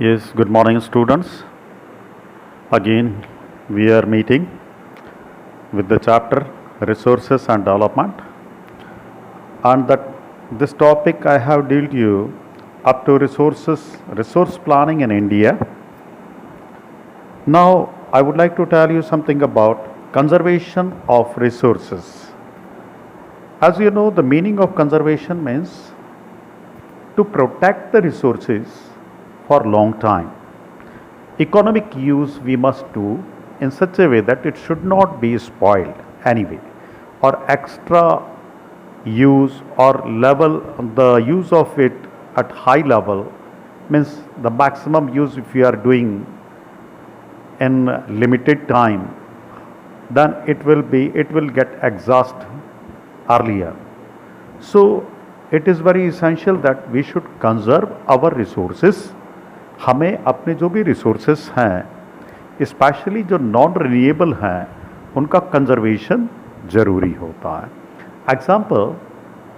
Yes, good morning, students. Again, we are meeting with the chapter Resources and Development, and that this topic I have dealt you up to resource planning in India. Now, I would like to tell you something about conservation of resources. As you know, the meaning of conservation means to protect the resources for long time. Economic use we must do in such a way that it should not be spoiled anyway, or extra use or level the use of it at high level means the maximum use if we are doing in limited time, then it will get exhaust earlier. So it is very essential that we should conserve our resources. हमें अपने जो भी resources हैं, specially जो non renewable हैं, उनका conservation जरूरी होता है. Example,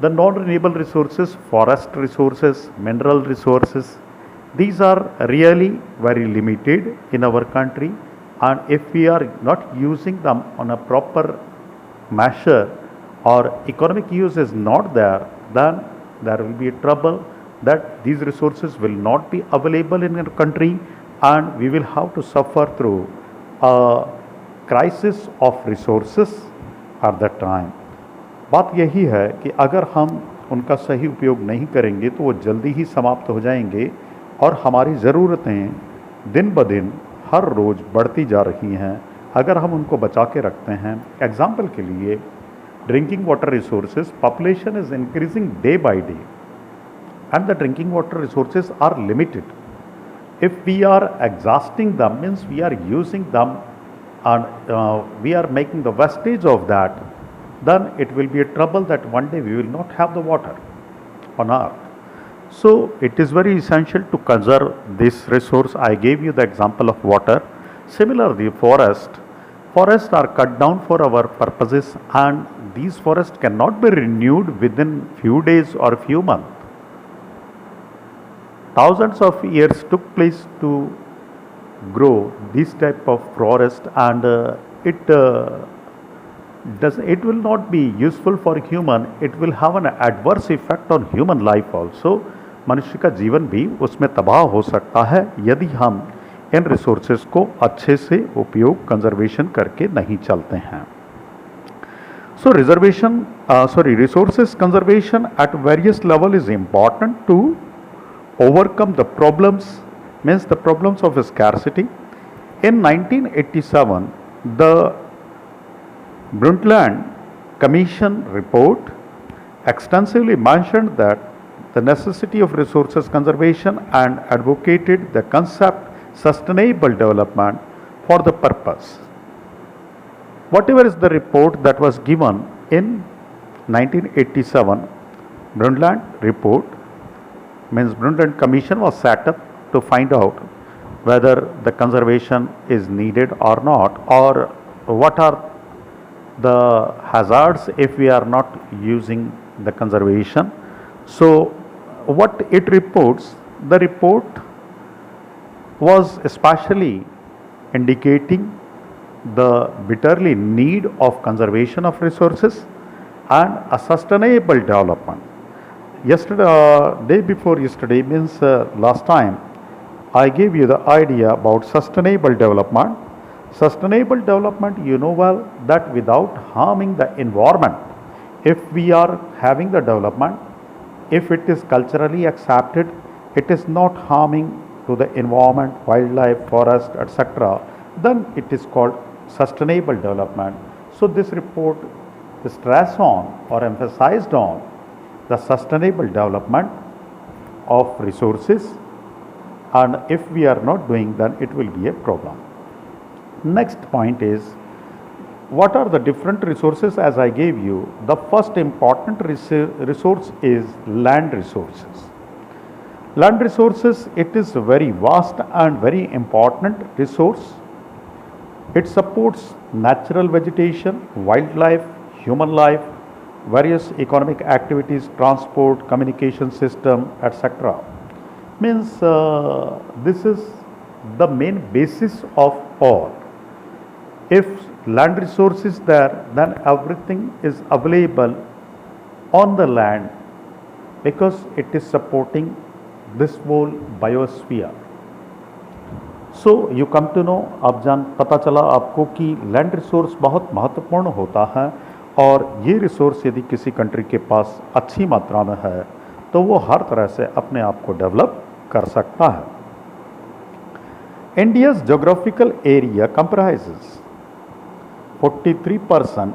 the non renewable resources, forest resources, mineral resources, these are really very limited in our country, and if we are not using them on a proper measure or economic use is not there, then there will be a trouble that these resources will not be available in our country and we will have to suffer through a crisis of resources at that time. बात यही है कि अगर हम उनका सही उपयोग नहीं करेंगे तो वो जल्दी ही समाप्त हो जाएंगे और हमारी ज़रूरतें दिन ब दिन हर रोज़ बढ़ती जा रही हैं अगर हम उनको बचा के रखते हैं. एग्जाम्पल के लिए, drinking water resources, population is increasing day by day and the drinking water resources are limited. If we are exhausting them, means we are using them and we are making the wastage of that, then it will be a trouble that one day we will not have the water on earth. So it is very essential to conserve this resource. I gave you the example of water. Similarly, forests are cut down for our purposes, and these forests cannot be renewed within few days or few months. Thousands of years took place to grow this type of forest, and it will not be useful for human. It will have an adverse effect on human life also. मनुष्य का जीवन भी उसमें तबाह हो सकता है यदि हम इन रिसोर्सेज को अच्छे से उपयोग कंजर्वेशन करके नहीं चलते हैं. So resources conservation at various level is important to overcome the problems, means the problems of scarcity. In 1987, the Brundtland Commission report extensively mentioned that the necessity of resources conservation and advocated the concept sustainable development for the purpose. Whatever is the report that was given in 1987, Brundtland report, means Brundtland Commission was set up to find out whether the conservation is needed or not, or what are the hazards if we are not using the conservation. So what it reports, the report was especially indicating the bitterly need of conservation of resources and a sustainable development. Day before yesterday, means last time, I gave you the idea about sustainable development. Sustainable development, you know well that without harming the environment, if we are having the development, if it is culturally accepted, it is not harming to the environment, wildlife, forest, etc., then it is called sustainable development. So this report stressed on or emphasized on the sustainable development of resources, and if we are not doing, then it will be a problem. Next point is, what are the different resources? As I gave you, the first important resource is land resources. Land resources, it is a very vast and very important resource. It supports natural vegetation, wildlife, human life, various economic activities, transport, communication system, etc. means this is the main basis of all. If land resource is there, then everything is available on the land because it is supporting this whole biosphere. So you come to know, अब पता चला आपको कि land resource बहुत महत्वपूर्ण होता है और ये रिसोर्स यदि किसी कंट्री के पास अच्छी मात्रा में है तो वो हर तरह से अपने आप को डेवलप कर सकता है. India's geographical area comprises 43%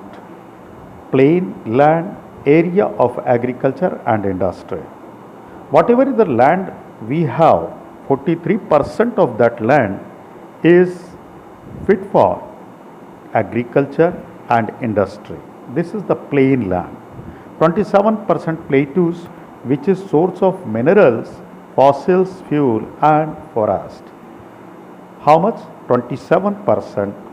plain land area of agriculture and industry. Whatever is the land we have, 43% of that land is fit for agriculture and industry. This is the plain land. 27% plateaus, which is source of minerals, fossils, fuel and forest. How much? 27%.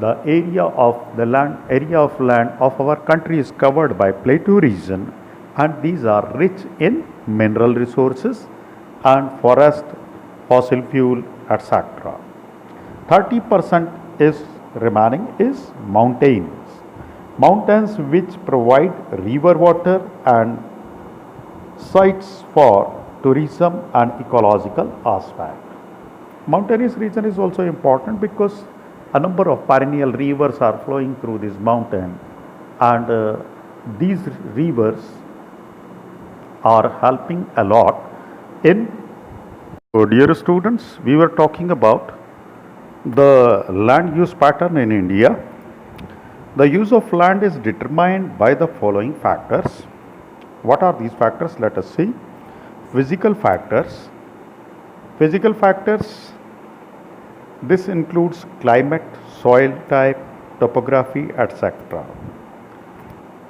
The area of land of our country is covered by plateau region, and these are rich in mineral resources and forest, fossil fuel, etc. 30% is remaining is mountains. Mountains which provide river water and sites for tourism and ecological aspect. Mountainous region is also important because a number of perennial rivers are flowing through this mountain, and these rivers are helping a lot in. So dear students, we were talking about the land use pattern in India. The use of land is determined by the following factors. What are these factors? Let us see. Physical factors. Physical factors, this includes climate, soil type, topography, etc.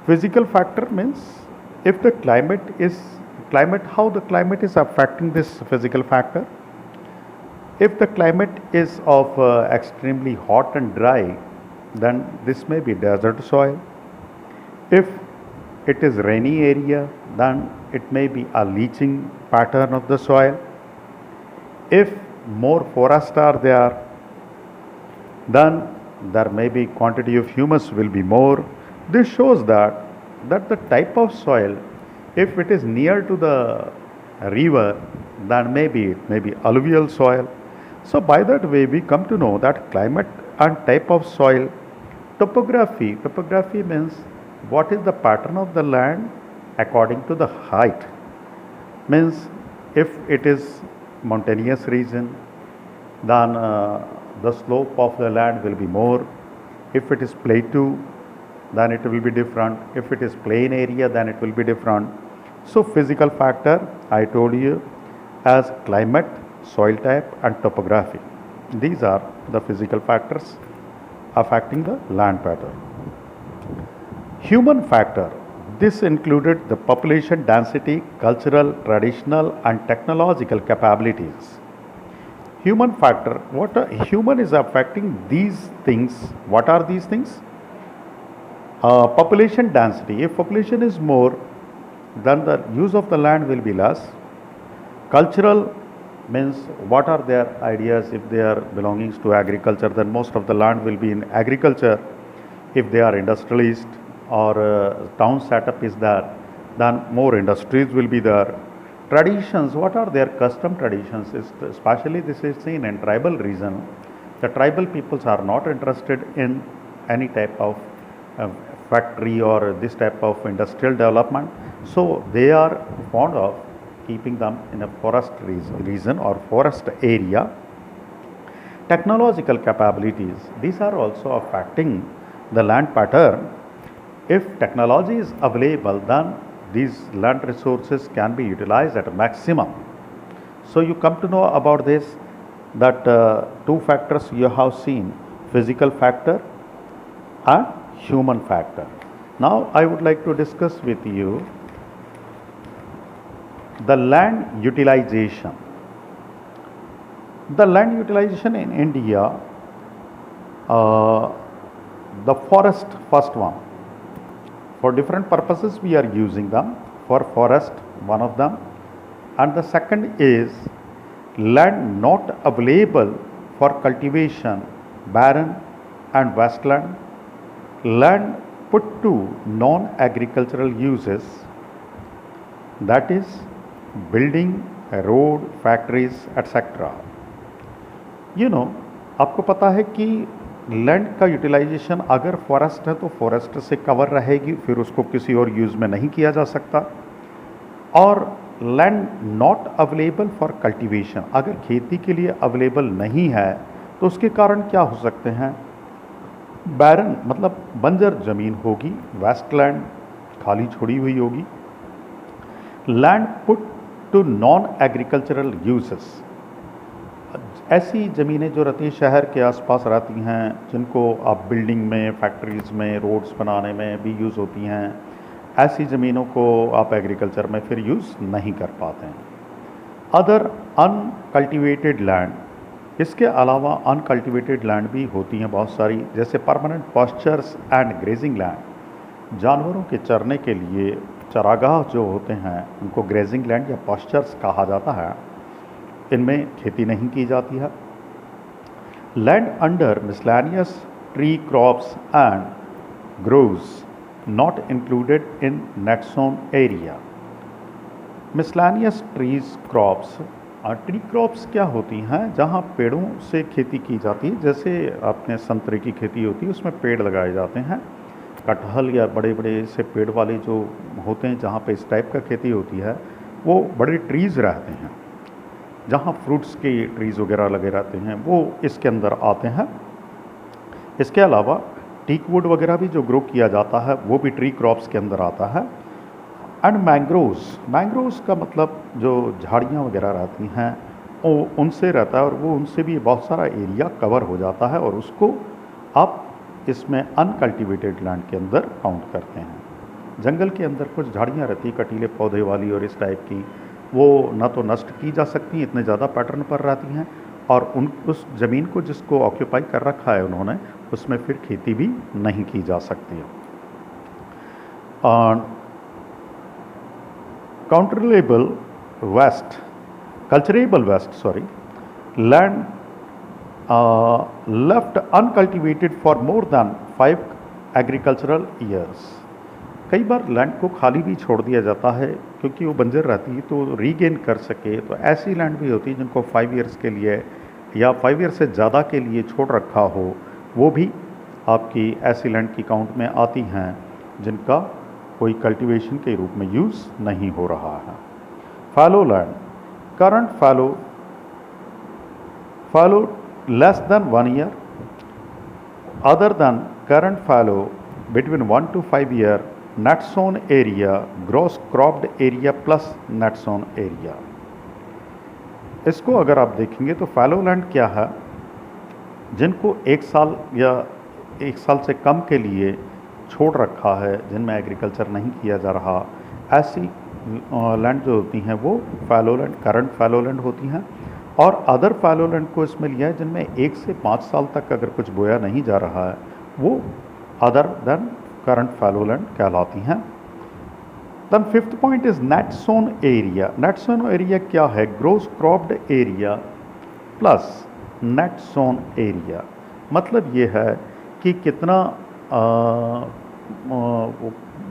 Physical factor means if the how the climate is affecting this physical factor. If the climate is of extremely hot and dry, then this may be desert soil. If it is rainy area, then it may be a leaching pattern of the soil. If more forests are there, then there may be quantity of humus will be more. This shows that the type of soil, if it is near to the river, then it may be alluvial soil. So by that way we come to know that climate and type of soil. Topography means what is the pattern of the land according to the height. Means if it is mountainous region, then the slope of the land will be more. If it is plateau, then it will be different. If it is plain area, then it will be different. So physical factor I told you as climate, soil type and topography. These are the physical factors affecting the land pattern. Human factor, this included the population density, cultural, traditional and technological capabilities. Human factor, what human is affecting these things. What are these things? Population density. If population is more, then the use of the land will be less. Cultural means what are their ideas. If they are belongings to agriculture, then most of the land will be in agriculture. If they are industrialist or town setup is there, then more industries will be there. Traditions, what are their custom traditions? Especially this is seen in tribal region. The tribal peoples are not interested in any type of factory or this type of industrial development. So they are fond of keeping them in a forest region or forest area. Technological capabilities, these are also affecting the land pattern. If technology is available, then these land resources can be utilized at a maximum. So you come to know about this, that two factors you have seen, physical factor and human factor. Now I would like to discuss with you the land utilization. The land utilization in India, the forest, first one. For different purposes we are using them. For forest, one of them, and the second is land not available for cultivation, barren and wasteland, land put to non-agricultural uses, that is building, road, factories, etc. आपको पता है कि land का utilisation अगर forest है तो forest से cover रहेगी, फिर उसको किसी और यूज़ में नहीं किया जा सकता। और land not available for cultivation, अगर खेती के लिए अवेलेबल नहीं है तो उसके कारण क्या हो सकते हैं? बैरन मतलब बंजर ज़मीन होगी, वेस्टलैंड खाली छोड़ी हुई होगी, land put to non agricultural uses, ऐसी ज़मीनें जो रहती हैं शहर के आसपास रहती हैं, जिनको आप बिल्डिंग में, फैक्ट्रीज़ में, रोड्स बनाने में भी यूज़ होती हैं, ऐसी ज़मीनों को आप एग्रीकल्चर में फिर यूज़ नहीं कर पाते हैं। अदर अनकल्टिवेटेड लैंड, इसके अलावा अनकल्टिवेटेड लैंड भी होती हैं बहुत सारी, जैसे permanent pastures and grazing land, जानवरों के चरने के लिए चरागाह जो होते हैं उनको ग्रेजिंग लैंड या पास्चर्स कहा जाता है, इनमें खेती नहीं की जाती है। Land under miscellaneous tree crops and groves not included in net sown area. Miscellaneous trees crops, tree crops क्या होती हैं? जहाँ पेड़ों से खेती की जाती है, जैसे आपने संतरे की खेती होती है उसमें पेड़ लगाए जाते हैं, कटहल या बड़े बड़े से पेड़ वाले जो होते हैं जहाँ पे इस टाइप का खेती होती है वो बड़े ट्रीज़ रहते हैं, जहाँ फ्रूट्स के ट्रीज़ वगैरह लगे रहते हैं वो इसके अंदर आते हैं। इसके अलावा टीक वुड वगैरह भी जो ग्रो किया जाता है वो भी ट्री क्रॉप्स के अंदर आता है। एंड मैंग्रोव्स, मैंग्रोव्स का मतलब जो झाड़ियाँ वगैरह रहती हैं वो उनसे रहता है और वो उनसे भी बहुत सारा एरिया कवर हो जाता है और उसको आप इसमें अनकल्टिवेटेड लैंड के अंदर काउंट करते हैं। जंगल के अंदर कुछ झाड़ियाँ रहती कटीले पौधे वाली और इस टाइप की, वो ना तो नष्ट की जा सकती, इतने ज़्यादा पैटर्न पर रहती हैं, और उस ज़मीन को जिसको ऑक्यूपाई कर रखा है उन्होंने उसमें फिर खेती भी नहीं की जा सकती है। Culturable waste land left uncultivated for more than 5 agricultural years. कई बार लैंड को खाली भी छोड़ दिया जाता है क्योंकि वो बंजर रहती है तो रीगेन कर सके, तो ऐसी लैंड भी होती है जिनको 5 ईयर्स के लिए या 5 ईयर से ज़्यादा के लिए छोड़ रखा हो, वो भी आपकी ऐसी लैंड की काउंट में आती हैं जिनका कोई कल्टीवेशन के रूप में यूज़ नहीं हो रहा है। Fallow land, current fallow less than 1 year, other than current fellow between 1 to 5 year, net sown area, gross cropped area plus net sown area. इसको अगर आप देखेंगे तो फैलो लैंड क्या है? जिनको 1 साल या 1 साल से कम के लिए छोड़ रखा है, जिनमें एग्रीकल्चर नहीं किया जा रहा, ऐसी लैंड जो होती हैं वो fallow land, current fallow land होती हैं। और अदर फैलो लैंड को इसमें लिया है जिनमें 1 से 5 साल तक अगर कुछ बोया नहीं जा रहा है, वो other then current fallow land कहलाती हैं। Then 5th point is net sown area. Net sown area क्या है? Gross cropped area plus net sown area. मतलब ये है कि कितना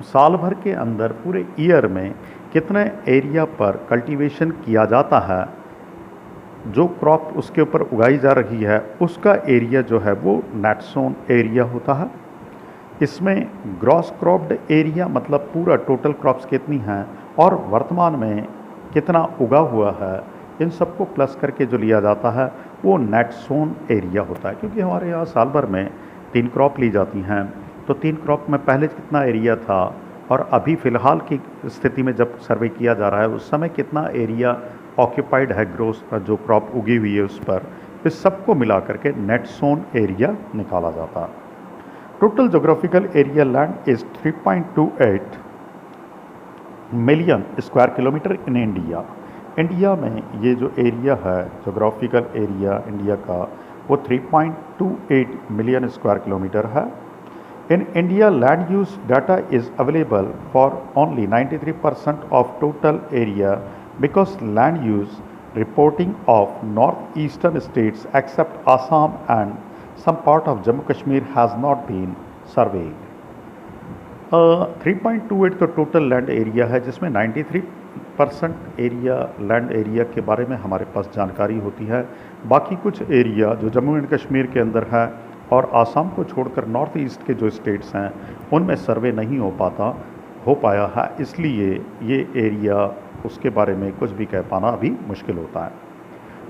साल भर के अंदर पूरे ईयर में कितने एरिया पर कल्टीवेशन किया जाता है, जो क्रॉप उसके ऊपर उगाई जा रही है उसका एरिया जो है वो नेट सोन एरिया होता है। इसमें ग्रॉस क्रॉप्ड एरिया मतलब पूरा टोटल क्रॉप्स कितनी हैं और वर्तमान में कितना उगा हुआ है, इन सबको प्लस करके जो लिया जाता है वो नेट सोन एरिया होता है। क्योंकि हमारे यहाँ साल भर में 3 क्रॉप ली जाती हैं, तो 3 क्रॉप में पहले कितना एरिया था और अभी फ़िलहाल की स्थिति में जब सर्वे किया जा रहा है उस समय कितना एरिया ऑक्यूपाइड है ग्रोस जो क्रॉप उगी हुई है उस पर, इस सबको मिला करके नेट सोन एरिया निकाला जाता है। Total geographical area land is 3.28 million square kilometre in India. India में ये जो एरिया है जोग्राफिकल एरिया इंडिया का वो 3.28 मिलियन स्क्वायर किलोमीटर है। In India land use data is available for only 93% of total area because land use reporting of northeastern states except Assam and some part of Jammu Kashmir has not been surveyed. 3.28 तो total land area है, जिसमें 93% area land area के बारे में हमारे पास जानकारी होती है। बाकी कुछ एरिया जो जम्मू एंड कश्मीर के अंदर है और आसाम को छोड़कर नॉर्थ ईस्ट के जो स्टेट्स हैं उनमें सर्वे नहीं हो पाया है, इसलिए ये एरिया उसके बारे में कुछ भी कह पाना अभी मुश्किल होता है।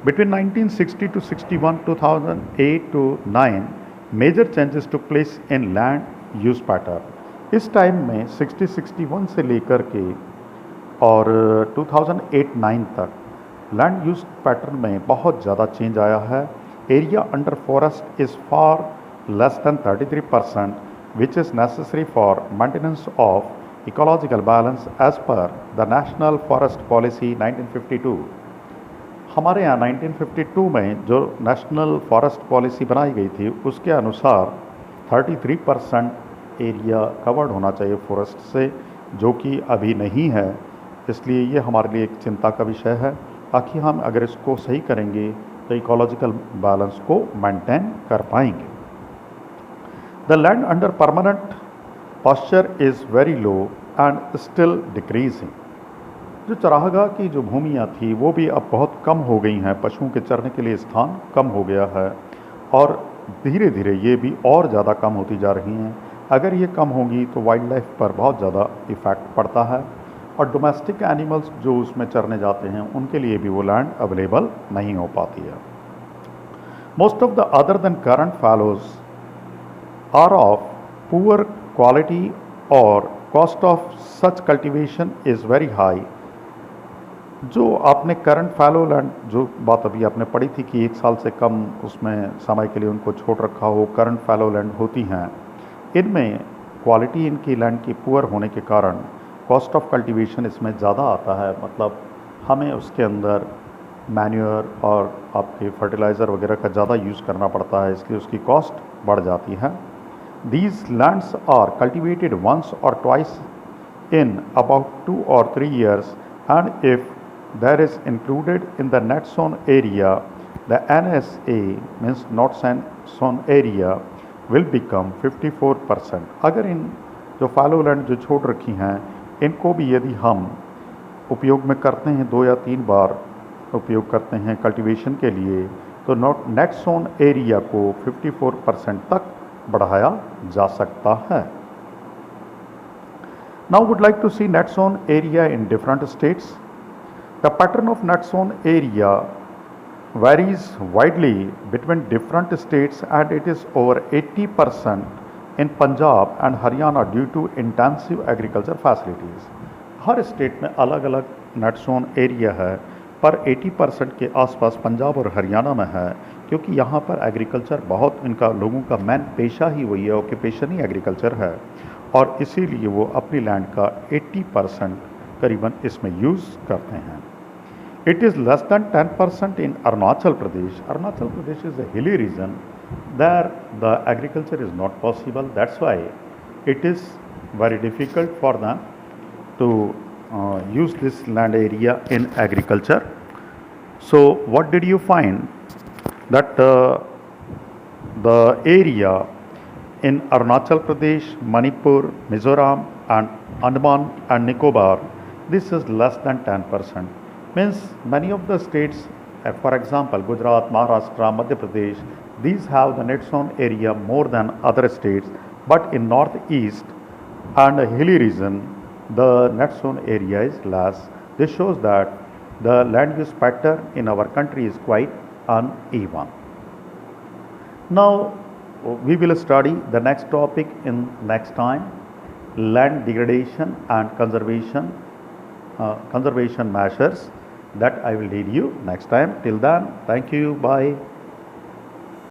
Between 1960 to 61, 2008 to 9, major changes took place in land use pattern. इस टाइम में 60-61 से लेकर के और 2008-9 तक लैंड यूज पैटर्न में बहुत ज़्यादा चेंज आया है। Area under forest is far less than 33%, which is necessary for maintenance of ecological balance as per the national forest policy 1952। हमारे यहाँ 1952 में जो नेशनल फॉरेस्ट पॉलिसी बनाई गई थी उसके अनुसार 33% एरिया कवर्ड होना चाहिए फॉरेस्ट से, जो कि अभी नहीं है। इसलिए ये हमारे लिए एक चिंता का विषय है, ताकि हम अगर इसको सही करेंगे तो इकोलॉजिकल बैलेंस को मेंटेन कर पाएंगे। The land under permanent pasture is very low and still decreasing. जो चरागाह की जो भूमियाँ थी वो भी अब बहुत कम हो गई हैं, पशुओं के चरने के लिए स्थान कम हो गया है और धीरे धीरे ये भी और ज़्यादा कम होती जा रही हैं। अगर ये कम होंगी तो वाइल्ड लाइफ पर बहुत ज़्यादा इफ़ेक्ट पड़ता है और डोमेस्टिक एनिमल्स जो उसमें चरने जाते हैं उनके लिए भी वो लैंड अवेलेबल नहीं हो पाती है। Most of the other then current fallows are of poor quality और cost of such cultivation is very high. जो आपने करंट फैलो लैंड जो बात अभी आपने पढ़ी थी कि 1 साल से कम उसमें समय के लिए उनको छोड़ रखा हो, करंट फैलो लैंड होती हैं, इनमें क्वालिटी इनकी लैंड की पुअर होने के कारण कॉस्ट ऑफ कल्टीवेशन इसमें ज़्यादा आता है। मतलब हमें उसके अंदर मैन्योर और आपके फर्टिलाइज़र वगैरह का ज़्यादा यूज़ करना पड़ता है, इसलिए उसकी कॉस्ट बढ़ जाती है। These lands are cultivated once or twice in about 2 or 3 years, and if there is included in the net zone area, the NSA means not zone area will become 54%। अगर इन जो फैलो लैंड जो छोड़ रखी हैं इनको भी यदि हम उपयोग में करते हैं 2 या 3 बार उपयोग करते हैं कल्टीवेशन के लिए, तो नेट जोन एरिया को 54% तक बढ़ाया जा सकता है। Now would like to see net sown area in different states. The pattern of net sown area varies widely between different states and it is over 80% in Punjab and Haryana due to intensive agriculture facilities। Her state में अलग अलग net sown area है, पर 80% के आसपास पंजाब और हरियाणा में है, क्योंकि यहाँ पर एग्रीकल्चर बहुत इनका लोगों का मेन पेशा ही वही है, ऑक्यूपेशन ही एग्रीकल्चर है और इसीलिए वो अपनी लैंड का 80% करीबन इसमें यूज़ करते हैं। It is less than 10% in Arunachal Pradesh. Arunachal Pradesh is a hilly region. There the agriculture is not possible. That's why it is very difficult for them to use this land area in agriculture. So what did you find? That the area in Arunachal Pradesh, Manipur, Mizoram and Andaman and Nicobar, this is less than 10%. Means many of the states, for example Gujarat, Maharashtra, Madhya Pradesh, these have the net zone area more than other states, but in northeast and a hilly region the net zone area is less. This shows that the land use pattern in our country is quite uneven. Now we will study the next topic in next time, land degradation and conservation measures, that I will lead you next time. Till then, thank you, bye.